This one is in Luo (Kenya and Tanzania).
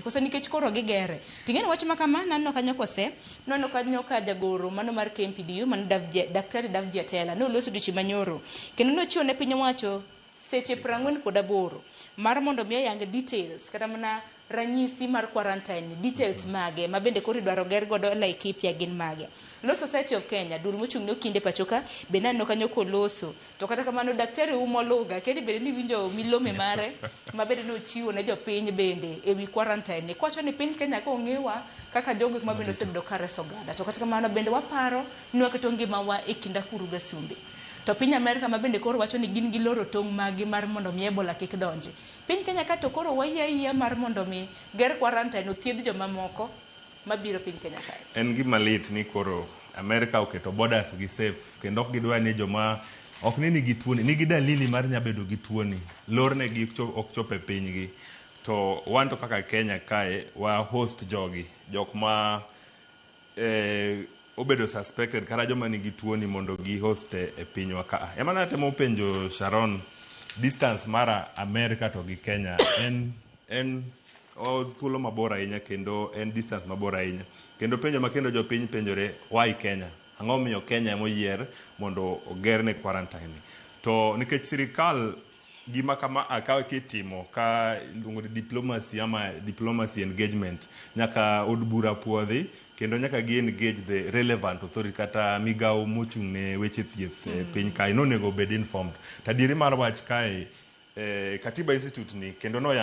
koso nikech koro gigere. Ting'eni wach ma kama nanno kanyo kose, nono kanyo ka jagoro mano mar KMPDU man Daktari Davji Atela no loso dichi manyoro. Kendo no chiwo ne piny owacho seche 48 mar mondo mi yang details kata mana ranyisi mar quarantine details mage ma bende koro idwaro ger godo Laikipia gin mage. Law Society of Kenya dur mochung' ne kinde pachoka be nanno kanyo koloso to kata kamano daktari umoluga kendo bende ni winjo milome mare ma bende no chiwo ne jopiny bende ewi quarantine kwacho ni piny Kenya ko ng'iwa kaka jogo ma bende osebedo ka reso gada to kata kamano bende waparo ni waketo ngimawa e kinda kuru gasumbe. To piny Amerika ma bende koro wacho ni gin gi loro tong' magi mar mondo mi Ebola kik donje. Piny Kenya ka to koro wayaiya mar mondo mi ger quarantine othiedh joma moko mabiro piny Kenya kae. En gima lit ni koro Amerika oketo borders gi safe kendo ok gidwa ni joma ok ni nigi tuoni nigi dalili mar nyabedo gi tuoni lorne gi ok chope pinygi. To wanto kaka Kenya kae wa host jok ma obedo suspected kara joma nigi tuoni mondo gi host e pinywa ka. Ema natemo penjo Sharon, distance mara Amerika to gi Kenya en thuolo mabor ahinya kendo en distance mabor ahinya. Kendo penjo ma kendo jopiny penjore why Kenya? Ang'o miyo Kenya moyier mondo ogerne quarantine? To nikech sirikal gima kama akawe kitimo ka luongo ni diplomacy engagement nyaka od bura puodhi kendo nyaka gi engage the relevant authority kata migao mochung' ne weche thieth piny kae no nego bed informed. Tadieri mar wach kae Katiba Institute ni kendo no